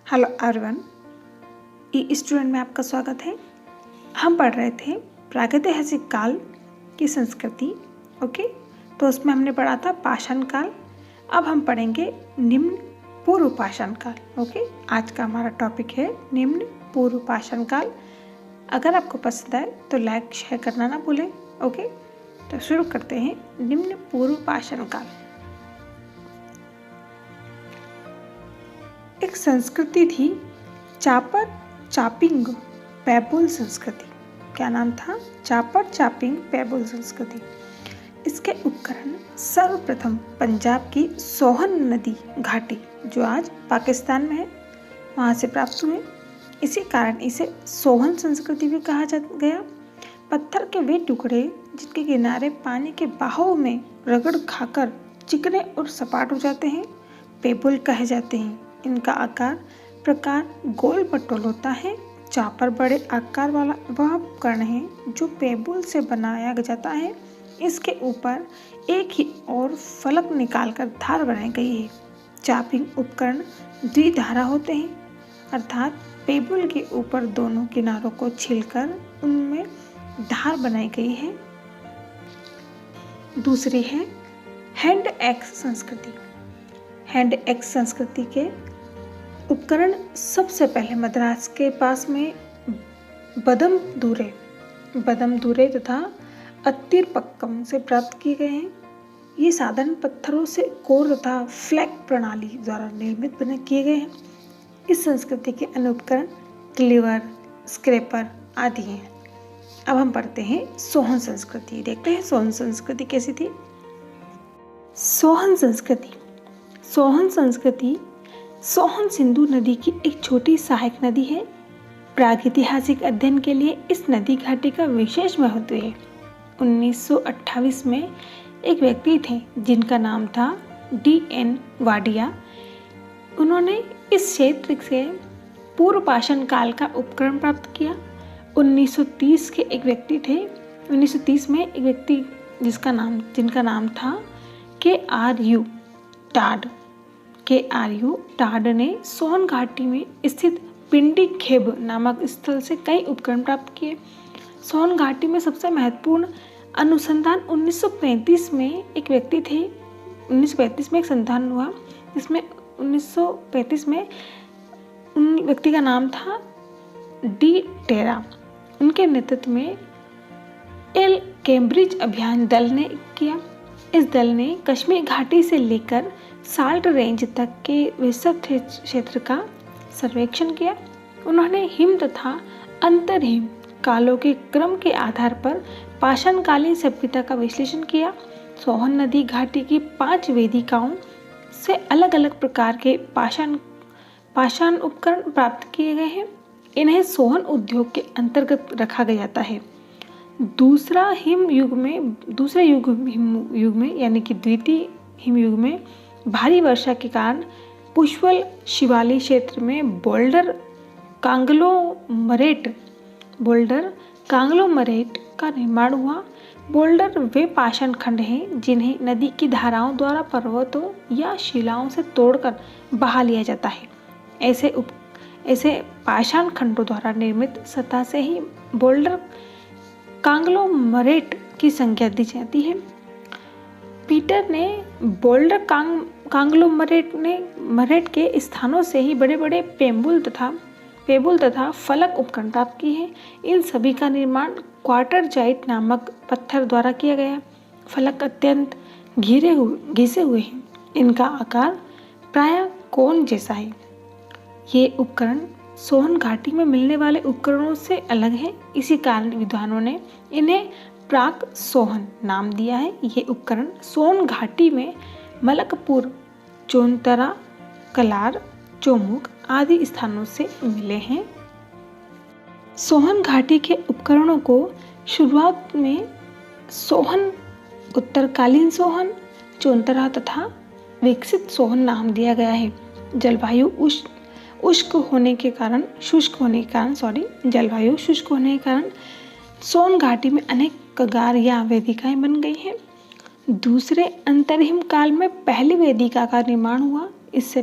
Hello everyone, ई student में आपका स्वागत है। हम पढ़ रहे थे प्रागैतिहासिक काल की संस्कृति। ओके, तो उसमें हमने पढ़ा था पाषाण काल। अब हम पढ़ेंगे निम्न पूर्व पाषाण काल। ओके, आज का हमारा टॉपिक है निम्न पूर्व पाषाण काल। अगर आपको पसंद आए तो लाइक शेयर करना ना भूलें। ओके, तो शुरू करते हैं। निम्न पूर्व पाषाण काल एक संस्कृति थी, चापर चापिंग पैबुल संस्कृति। क्या नाम था? चापर चापिंग पैबुल संस्कृति। इसके उपकरण सर्वप्रथम पंजाब की सोहन नदी घाटी, जो आज पाकिस्तान में है, वहाँ से प्राप्त हुए। इसी कारण इसे सोहन संस्कृति भी कहा गया। पत्थर के वे टुकड़े जिनके किनारे पानी के बहाव में रगड़ खाकर चिकने और सपाट हो जाते हैं, पैबुल कहे जाते हैं। इनका आकार प्रकार गोल पटोल होता है। चापर बड़े आकार वाला वह उपकरण है जो पैबुल से बनाया जाता है। इसके ऊपर एक ही और फलक निकालकर धार बनाई गई है। चापिंग उपकरण द्विधारा होते हैं, अर्थात पैबुल के ऊपर दोनों किनारों को छीलकर उनमें धार बनाई गई है। दूसरी है हैंड एक्स संस्कृति। हैंड एक्स संस्कृति के उपकरण सबसे पहले मद्रास के पास में बदमदूरे तथा अत्तिरपक्कम से प्राप्त किए गए हैं। ये साधारण पत्थरों से कोर तथा फ्लैग प्रणाली द्वारा निर्मित किए गए हैं। इस संस्कृति के अन्य उपकरण क्लीवर, स्क्रैपर आदि हैं। अब हम पढ़ते हैं सोहन संस्कृति। देखते हैं सोहन संस्कृति कैसी थी। सोहन संस्कृति सोहन सिंधु नदी की एक छोटी सहायक नदी है। प्रागैतिहासिक अध्ययन के लिए इस नदी घाटी का विशेष महत्व है। 1928 में एक व्यक्ति थे जिनका नाम था D.N. वाडिया। उन्होंने इस क्षेत्र से पूर्व पाषाण काल का उपकरण प्राप्त किया। 1930 में एक व्यक्ति जिनका नाम था K.R.U. टाड ने सोहन घाटी में स्थित पिंडी खेब नामक स्थल से कई उपकरण प्राप्त किए। सोहन घाटी में सबसे महत्वपूर्ण अनुसंधान 1935 में एक संधान हुआ, जिसमें 1935 में उन व्यक्ति का नाम था डी टेरा। उनके नेतृत्व में एल कैम्ब्रिज अभियान दल ने किया। इस दल ने कश्मीर घाटी से लेकर साल्ट रेंज तक के विस्तृत क्षेत्र का सर्वेक्षण किया। उन्होंने हिम तथा अंतरहिम कालों के क्रम के आधार पर पाषाणकालीन सभ्यता का विश्लेषण किया। सोहन नदी घाटी की 5 वेदिकाओं से अलग अलग प्रकार के पाषाण उपकरण प्राप्त किए गए हैं। इन्हें सोहन उद्योग के अंतर्गत रखा जाता है। दूसरे हिम युग में यानी कि द्वितीय हिम युग में भारी वर्षा के कारण पुष्वल शिवालिक क्षेत्र में बोल्डर कांग्लोमरेट का निर्माण हुआ। बोल्डर वे पाषाण खंड हैं जिन्हें नदी की धाराओं द्वारा पर्वतों या शिलाओं से तोड़कर बहा लिया जाता है। ऐसे पाषाण खंडों द्वारा निर्मित सतह से ही बोल्डर कांग्लोमरेट की संख्या दी जाती है। पीटर ने बोल्डर कांग्लोमरेट के स्थानों से ही बड़े बड़े पैबुल तथा फलक उपकरण प्राप्त किए हैं। इन सभी का निर्माण क्वार्टरजाइट नामक पत्थर द्वारा किया गया। फलक अत्यंत घिसे हुए हैं। इनका आकार प्रायः कोन जैसा है। ये उपकरण सोहन घाटी में मिलने वाले उपकरणों से अलग है। इसी कारण विद्वानों ने इन्हें प्राक सोहन नाम दिया है। ये उपकरण सोहन घाटी में मलकपुर, चोंतरा, कलार, चोमुक आदि स्थानों से मिले हैं। सोहन घाटी के उपकरणों को शुरुआत में सोहन, उत्तरकालीन सोहन, चोंतरा तथा विकसित सोहन नाम दिया गया है। जलवायु शुष्क होने के कारण सोहन घाटी में अनेक कगार या वेदिकाएं बन गई हैं। दूसरे अंतरहिम काल में पहली वेदिका का निर्माण हुआ। इससे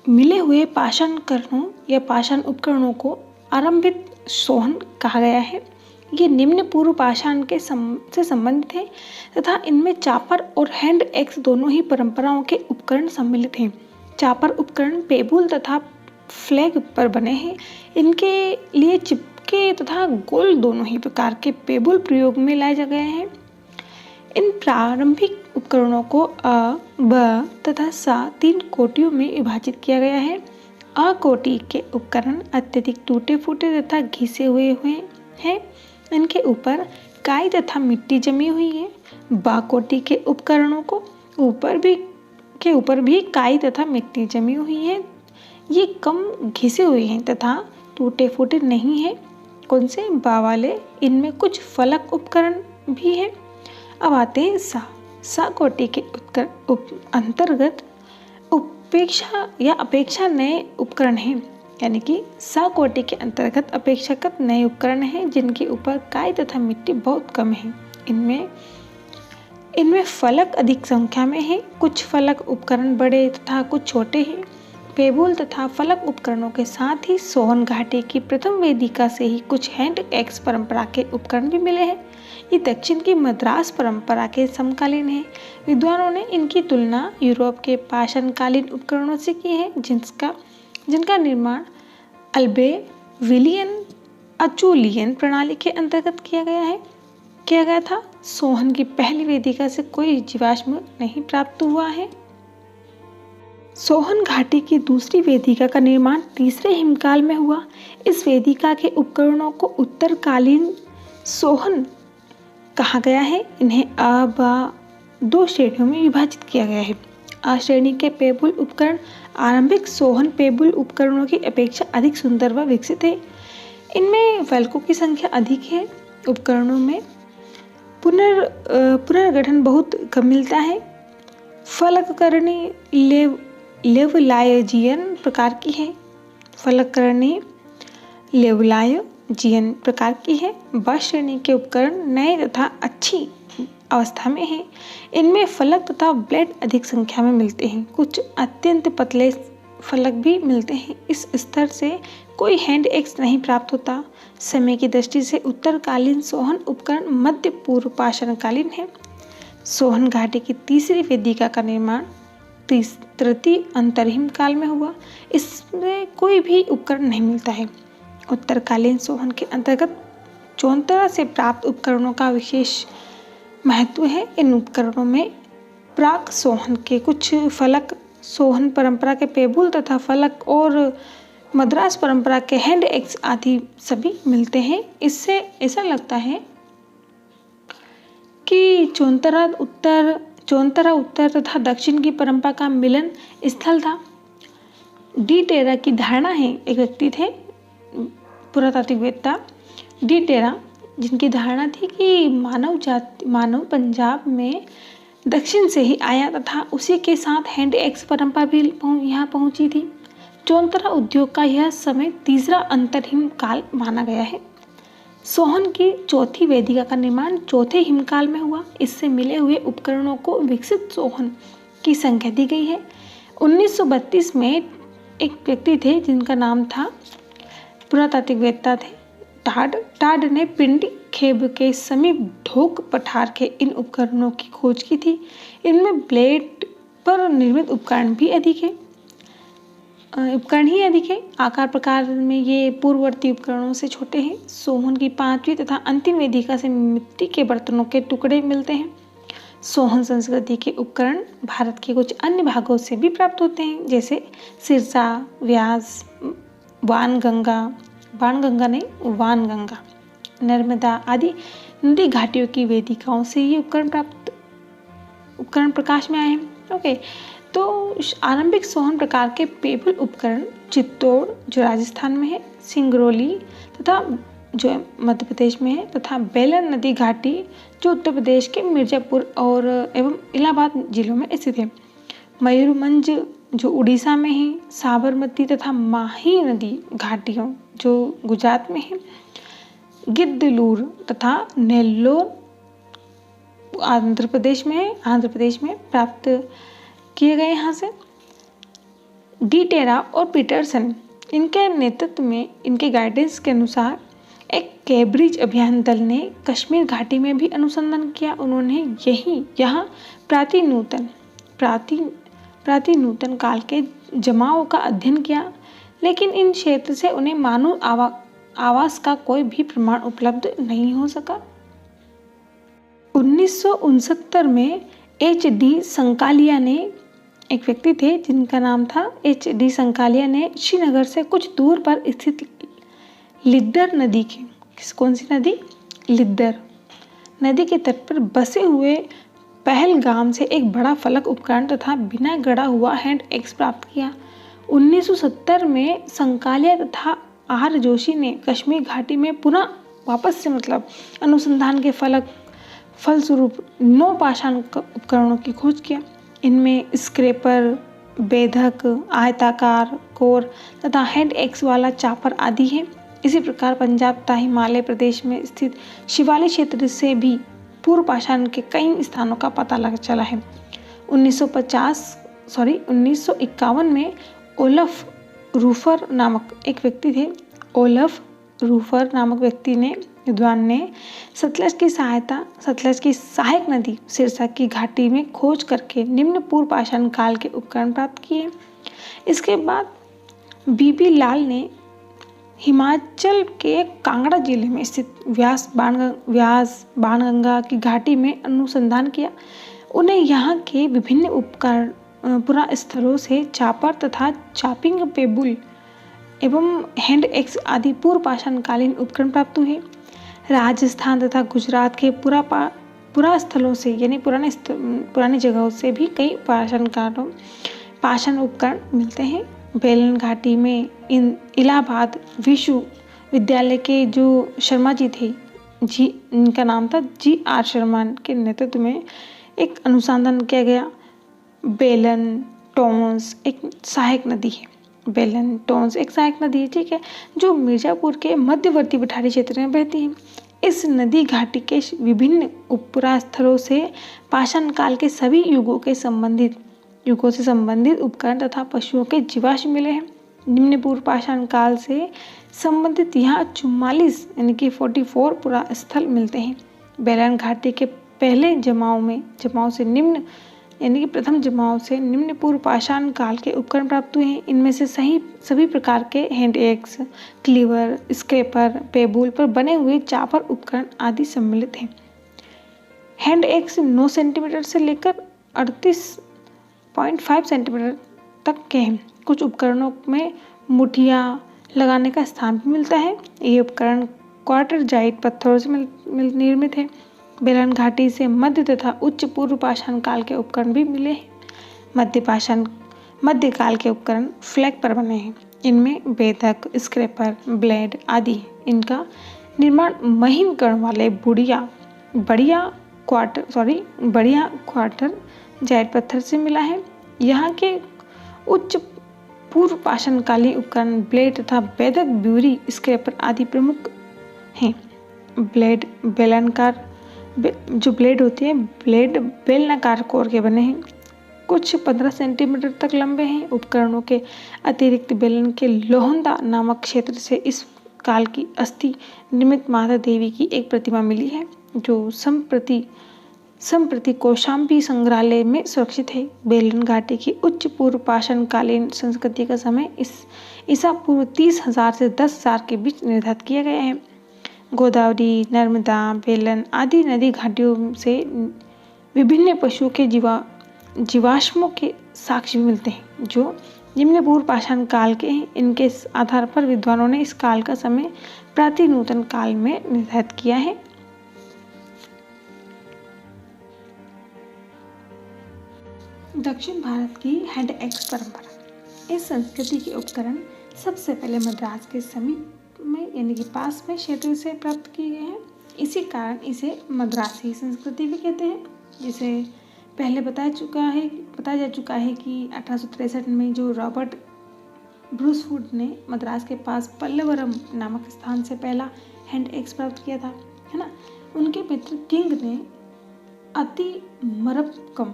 मिले हुए पाषाण कणों या पाषाण उपकरणों को आरंभिक सोहन कहा गया है। ये निम्न पूर्व पाषाण से संबंधित है तथा इनमें चापर और हैंड एक्स दोनों ही परंपराओं के उपकरण सम्मिलित हैं। चापर उपकरण पेबुल तथा फ्लैग पर बने हैं। इनके लिए चिपके तथा गोल दोनों ही प्रकार के पेबुल प्रयोग में लाए जा गए हैं। इन प्रारंभिक उपकरणों को अ, ब तथा सा 3 कोटियों में विभाजित किया गया है। अ कोटि के उपकरण अत्यधिक टूटे फूटे तथा घिसे हुए हैं। इनके ऊपर काई तथा मिट्टी जमी हुई है। ब कोटि के उपकरणों को ऊपर भी काई तथा मिट्टी जमी हुई है। ये कम घिसे हुए हैं तथा टूटे फूटे नहीं है। कौन से? बा वाले। इनमें कुछ फलक उपकरण भी हैं। अब आते हैं सा कोटि के अंतर्गत अपेक्षा नए उपकरण हैं। यानी कि सा कोटि के अंतर्गत अपेक्षाकृत नए उपकरण हैं जिनके ऊपर काई तथा मिट्टी बहुत कम है। इनमें फलक अधिक संख्या में है। कुछ फलक उपकरण बड़े तथा कुछ छोटे हैं। पेबुल तथा फलक उपकरणों के साथ ही सोहन घाटी की प्रथम वेदिका से ही कुछ हैंड एक्स परंपरा के उपकरण भी मिले हैं। ये दक्षिण की मद्रास परंपरा के समकालीन है। विद्वानों ने इनकी तुलना यूरोप के पाषाणकालीन उपकरणों से की है जिनका निर्माण अल्बेविलियन अचूलियन प्रणाली के अंतर्गत किया गया था। सोहन की पहली वेदिका से कोई जीवाश्म नहीं प्राप्त हुआ है। सोहन घाटी की दूसरी वेदिका का निर्माण तीसरे हिमकाल में हुआ। इस वेदिका के उपकरणों को उत्तरकालीन सोहन कहा गया है। इन्हें अ ब 2 श्रेणियों में विभाजित किया गया है। अ श्रेणी के पेबुल उपकरण आरंभिक सोहन पेबुल उपकरणों की अपेक्षा अधिक सुंदर व विकसित है। इनमें फलकों की संख्या अधिक है। उपकरणों में पुनर्गठन बहुत कम मिलता है। फलककरणी लेवलायजियन प्रकार की है। ब श्रेणी के उपकरण नए तथा अच्छी अवस्था में हैं। इनमें फलक तथा ब्लेड अधिक संख्या में मिलते हैं। कुछ अत्यंत पतले फलक भी मिलते हैं। इस स्तर से कोई हैंड एक्स नहीं प्राप्त होता। समय की दृष्टि से उत्तरकालीन सोहन उपकरण मध्य पूर्व पाषाणकालीन है। सोहन घाटी की तीसरी वेदिका का निर्माण तृतीय अंतरहिम काल में हुआ। इसमें कोई भी उपकरण नहीं मिलता है। उत्तरकालीन सोहन के अंतर्गत चौंतरा से प्राप्त उपकरणों का विशेष महत्व है। इन उपकरणों में प्राक सोहन के कुछ फलक, सोहन परंपरा के पेबुल तथा फलक और मद्रास परंपरा के हैंड एक्स आदि सभी मिलते हैं। इससे ऐसा लगता है कि चौंतरा उत्तर तथा दक्षिण की परंपरा का मिलन स्थल था। डी टेरा की धारणा है, एक व्यक्ति थे पुरातात्विकवेत्ता डी टेरा, जिनकी धारणा थी कि मानव पंजाब में दक्षिण से ही आया तथा उसी के साथ हैंड एक्स परंपरा भी यहाँ पहुंची थी। चौंतरा उद्योग का यह समय तीसरा अंतरहिम काल माना गया है। सोहन की चौथी वेदिका का निर्माण चौथे हिमकाल में हुआ। इससे मिले हुए उपकरणों को विकसित सोहन की संख्या दी गई है। 1932 में एक व्यक्ति थे जिनका नाम था, पुरातात्विकवेत्ता थे, टाड ने पिंडी खेब के समीप ढोक पठार के इन उपकरणों की खोज की थी। इनमें ब्लेड पर निर्मित उपकरण ही अधिक है। आकार प्रकार में ये पूर्ववर्ती उपकरणों से छोटे हैं। सोहन की पांचवी तथा अंतिम वेदिका से मिट्टी के बर्तनों के टुकड़े मिलते हैं। सोहन संस्कृति के उपकरण भारत के कुछ अन्य भागों से भी प्राप्त होते हैं, जैसे सिरसा, व्यास, वानगंगा, नर्मदा आदि नदी घाटियों की वेदिकाओं से ये उपकरण प्रकाश में आए हैं। ओके, तो आरंभिक सोहन प्रकार के पेबुल उपकरण चित्तौड़ जो राजस्थान में है, सिंगरौली तथा जो मध्य प्रदेश में है, तथा बेलर नदी घाटी जो उत्तर प्रदेश के मिर्जापुर और एवं इलाहाबाद जिलों में स्थित है। मयूरभंज जो उड़ीसा में है, साबरमती तथा माही नदी घाटियों जो गुजरात में है, गिद्धलूर तथा नेल्लोर आंध्र प्रदेश में प्राप्त किए गए। यहाँ से डी टेरा और पीटरसन, इनके नेतृत्व में, इनके गाइडेंस के अनुसार एक कैम्ब्रिज अभियान दल ने कश्मीर घाटी में भी अनुसंधान किया। उन्होंने यहाँ प्राचीनतम काल के जमाओं का अध्ययन किया, लेकिन इन क्षेत्र से उन्हें मानव आवास का कोई भी प्रमाण उपलब्ध नहीं हो सका। 1969 में H.D. संकालिया ने, एक व्यक्ति थे जिनका नाम था H.D. संकालिया ने, श्रीनगर से कुछ दूर पर स्थित लिद्दर नदी के, कौन सी नदी? लिद्दर नदी के तट पर बसे हुए पहलगाम से एक बड़ा फलक उपकरण तथा बिना गड़ा हुआ हैंड एक्स प्राप्त किया। 1970 में संकालिया तथा आर जोशी ने कश्मीर घाटी में पुनः वापस से अनुसंधान के फलस्वरूप 9 पाषाण उपकरणों की खोज किया। इनमें स्क्रैपर, बेधक, आयताकार कोर तथा हैंड एक्स वाला चापर आदि है। इसी प्रकार पंजाब तथा हिमालय प्रदेश में स्थित शिवालिक क्षेत्र से भी पूर्व पाषाण के कई स्थानों का पता चला है। 1951 में ओलफ रूफर नामक एक व्यक्ति थे। ओलफ रूफर नामक व्यक्ति ने, विद्वान ने सतलज की सहायक नदी सिरसा की घाटी में खोज करके निम्न पूर्व पाषाण काल के उपकरण प्राप्त किए। इसके बाद बीबी लाल ने हिमाचल के कांगड़ा जिले में स्थित व्यास बाणगंगा की घाटी में अनुसंधान किया। उन्हें यहाँ के विभिन्न उपकरण पुरास्थलों से चापर तथा चापिंग पेबुल एवं हैंड एक्स आदि पूर्व पाषाण कालीन उपकरण प्राप्त हुए। राजस्थान तथा गुजरात के पुरास्थलों से, यानी पुरानी जगहों से भी कई पाषाण उपकरण मिलते हैं। बेलन घाटी में इलाहाबाद विश्वविद्यालय के जो शर्मा जी थे, इनका नाम था G.R. शर्मा के नेतृत्व में एक अनुसंधान किया गया। बेलन टोंस एक सहायक नदी है। बेलन टोंस एक सहायक नदी है, ठीक है, जो मिर्जापुर के मध्यवर्ती पठारी क्षेत्र में बहती है। इस नदी घाटी के विभिन्न उपपुरास्थलों से पाषाण काल के सभी युगों से संबंधित उपकरण तथा पशुओं के जीवाश्म मिले हैं। निम्न पूर्व पाषाण काल से संबंधित यहाँ 44 यानी कि 44 पुरास्थल मिलते हैं। बेलन घाटी के पहले जमाव से निम्न यानी कि प्रथम जमाव से निम्न पूर्व पाषाण काल के उपकरण प्राप्त हुए हैं। इनमें से सभी प्रकार के हैंड एक्स, क्लीवर, स्क्रैपर, पेबुल पर बने हुए चापर उपकरण आदि सम्मिलित हैं। हैंड एक्स 9 सेंटीमीटर से लेकर 38.5 सेंटीमीटर तक के हैं। कुछ उपकरणों में मुठिया लगाने का स्थान भी मिलता है। ये उपकरण क्वार्टरजाइट पत्थरों से निर्मित है। बेलन घाटी से मध्य तथा उच्च पूर्व पाषाण काल के उपकरण भी मिले हैं। मध्यकाल के उपकरण फ्लैग पर बने हैं। इनमें बेधक, स्क्रैपर, ब्लेड आदि। इनका निर्माण महीन कण वाले बढ़िया क्वार्टर जाइट पत्थर से मिला है। यहाँ के उच्च पूर्व पाषाण कालीन उपकरण ब्लेड तथा बेधक, ब्यूरी, स्क्रैपर आदि प्रमुख हैं। ब्लेड जो ब्लेड होती है, ब्लेड बेलनाकार कोर के बने हैं। कुछ 15 सेंटीमीटर तक लंबे हैं। उपकरणों के अतिरिक्त बेलन के लोहंदा नामक क्षेत्र से इस काल की अस्थि निर्मित माता देवी की एक प्रतिमा मिली है, जो संप्रति कौशाम्बी संग्रहालय में सुरक्षित है। बेलन घाटी की उच्च पूर्व पाषाण कालीन संस्कृति का समय ईसा पूर्व 30,000 से 10,000 के बीच निर्धारित किया गया है। गोदावरी, नर्मदा, बेलन आदि नदी घाटियों से विभिन्न पशुओं के जीवाश्मों के साक्ष्य भी मिलते हैं, जो निम्न पूर्व पाषाण काल के हैं। इनके आधार पर विद्वानों ने इस काल का समय प्राचीनतम काल में निर्धारित किया है। दक्षिण भारत की हैंड एक्स परंपरा। इस संस्कृति के उपकरण सबसे पहले मद्रास के समीप में यानी कि पास में क्षेत्र से प्राप्त किए गए हैं। इसी कारण इसे मद्रासी संस्कृति भी कहते हैं। जिसे पहले बताया जा चुका है कि 1863 में जो रॉबर्ट ब्रूसवुड ने मद्रास के पास पल्लवरम नामक स्थान से पहला हैंड एक्स प्राप्त किया था, है ना। उनके मित्र किंग ने अतिरपक्कम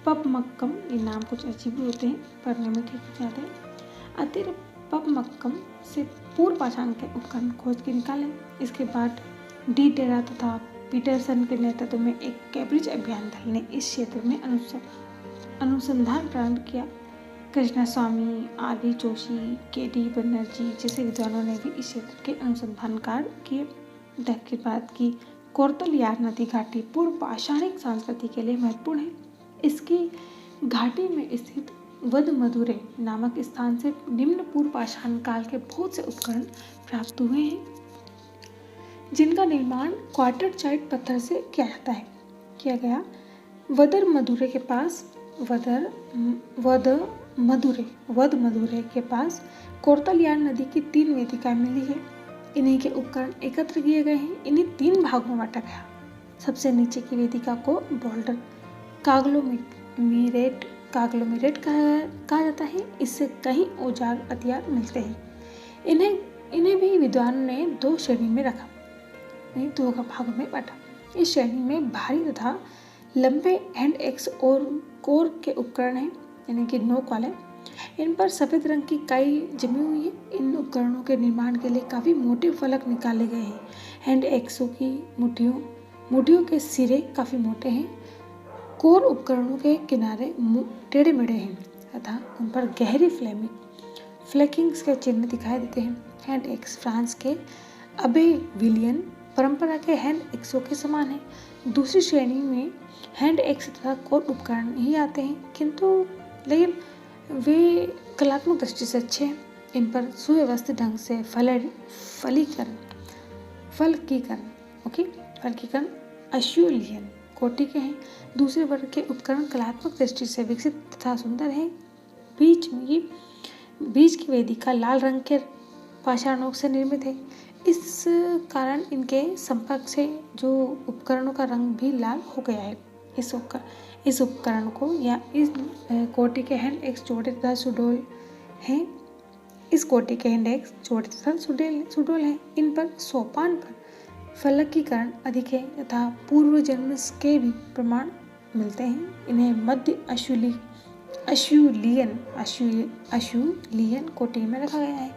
पपमक्कम, ये नाम कुछ अजीब भी होते हैं, पढ़ने में ठीक जाते हैं। अतिर पपमक्कम से पूर्व पाषाण के उपकरण खोज के निकाले। इसके बाद डी टेरा तथा पीटरसन के नेतृत्व में एक कैम्ब्रिज अभियान दल ने इस क्षेत्र में अनुसंधान प्रारंभ किया। कृष्णा स्वामी, आर.वी. जोशी, के.डी. बनर्जी जैसे विद्वानों ने भी इस क्षेत्र के अनुसंधान कार्य किए। दक्षिण भारत की कोरतल-यार नदी घाटी पूर्व पाषाणिक संस्कृति के लिए महत्वपूर्ण है। इसकी घाटी में स्थित वदमदुरै नामक स्थान से निम्न पूर्व पाषाण काल के बहुत से उपकरण प्राप्त हुए हैं, जिनका निर्माण क्वार्टरजाइट पत्थर से किया गया। वदमदुरै के पास कोरतल-यार नदी की 3 वेदिकाएं मिली है। इन्हीं के उपकरण एकत्र किए गए हैं। इन्हीं 3 भागों में बांटा गया। सबसे नीचे की वेदिका को बोल्डर काग्लोमेरेट कहा जाता है। इससे कई औजार हथियार मिलते हैं। इन्हें भी विद्वानों ने 2 श्रेणी में रखा, 2 भागों में बांटा। इस श्रेणी में भारी तथा लंबे हैंड एक्स और कोर के उपकरण हैं, यानी कि नोक वाले। इन पर सफ़ेद रंग की काई जमी हुई है। इन उपकरणों के निर्माण के लिए काफ़ी मोटे फलक निकाले गए हैं। हैंड एक्सों की मुठियों के सिरे काफ़ी मोटे हैं। कोर उपकरणों के किनारे टेढ़े मेढ़े हैं तथा उन पर गहरी फ्लैकिंग्स के चिन्ह दिखाई देते हैं। हैंड एक्स फ्रांस के अबे विलियन परंपरा के हैंड एक्सों के समान है। दूसरी श्रेणी में हैंड एक्स तथा कोर उपकरण ही आते हैं, लेकिन वे कलात्मक दृष्टि से अच्छे हैं। इन पर सुव्यवस्थित ढंग से फलकीकरण अश्यूलियन कोटि के हैं। दूसरे वर्ग के उपकरण कलात्मक दृष्टि से विकसित तथा सुंदर हैं। बीच की वेदिका लाल रंग के पाषाणों से निर्मित है। इस कारण इनके संपर्क से जो उपकरणों का रंग भी लाल हो गया है। इस उपकरण को या इस कोटि के हैंड एक्स चौड़े तथा सुडौल हैं। इन पर सोपान पर फलकीकरण अधिक है तथा पूर्व जन्म के भी प्रमाण मिलते हैं। इन्हें मध्य अश्यूलियन कोटि में रखा गया है।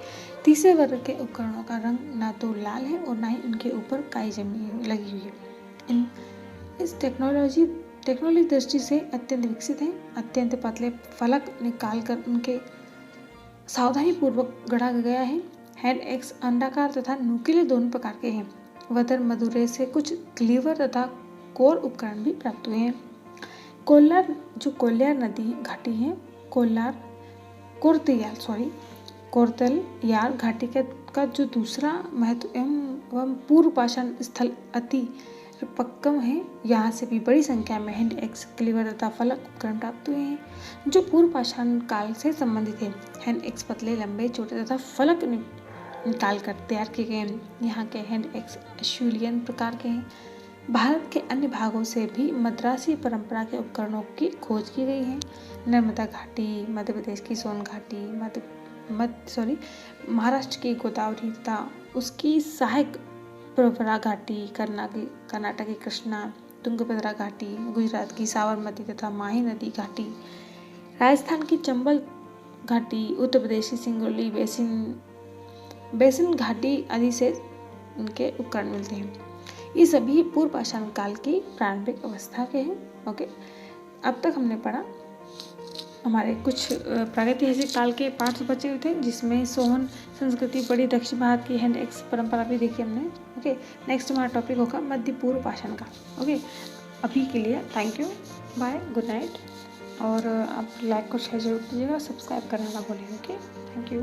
तीसरे वर्ग के उपकरणों का रंग ना तो लाल है और ना ही उनके ऊपर काई लगी हुई है। इस टेक्नोलॉजी दृष्टि से अत्यंत विकसित है। अत्यंत पतले फलक निकालकर उनके सावधानी पूर्वक गढ़ा गया है। हैंड एक्स अंडाकार तथा नुकीले दोनों प्रकार के हैं। वदमदुरै से कुछ क्लीवर तथा कोर उपकरण भी प्राप्त हुए हैं। कोरतल नदी घाटी है, कोरतल-यार घाटी का जो दूसरा महत्व एवं पूर्व पाषाण स्थल अति पक्कम है। यहाँ से भी बड़ी संख्या में हैंड एक्स, क्लीवर तथा फलक उपकरण प्राप्त हुए हैं, जो पूर्व पाषाण काल से संबंधित है। हैंड एक्स पतले, लंबे, छोटे तथा फलक निकाल कर तैयार किए गए हैं। यहाँ के हैंड एक्स अश्यूलियन प्रकार के हैं। भारत के अन्य भागों से भी मद्रासी परंपरा के उपकरणों की खोज की गई है। नर्मदा घाटी, मध्य प्रदेश की सोन घाटी, महाराष्ट्र की गोदावरी तथा उसकी सहायक प्रवरा घाटी, कर्नाटक की कृष्णा, तुंगभद्रा घाटी, गुजरात की साबरमती तथा माही नदी घाटी, राजस्थान की चंबल घाटी, उत्तर प्रदेश की सिंगरौली बेसिन घाटी आदि से उनके उपकरण मिलते हैं। ये सभी पूर्व पाषाण काल की प्रारंभिक अवस्था के हैं। ओके, अब तक हमने पढ़ा हमारे कुछ प्रागैतिहासिक काल के पाठ बचे हुए थे, जिसमें सोहन संस्कृति पढ़ी, दक्षिण भारत की हैंड एक्स परंपरा भी देखी हमने। ओके, नेक्स्ट हमारा टॉपिक होगा मध्य पूर्व पाषाण का। ओके, अभी के लिए thank you, bye, good night. और आप लाइक और शेयर जरूर कीजिएगा, सब्सक्राइब करना ना भूलें। Okay, thank you.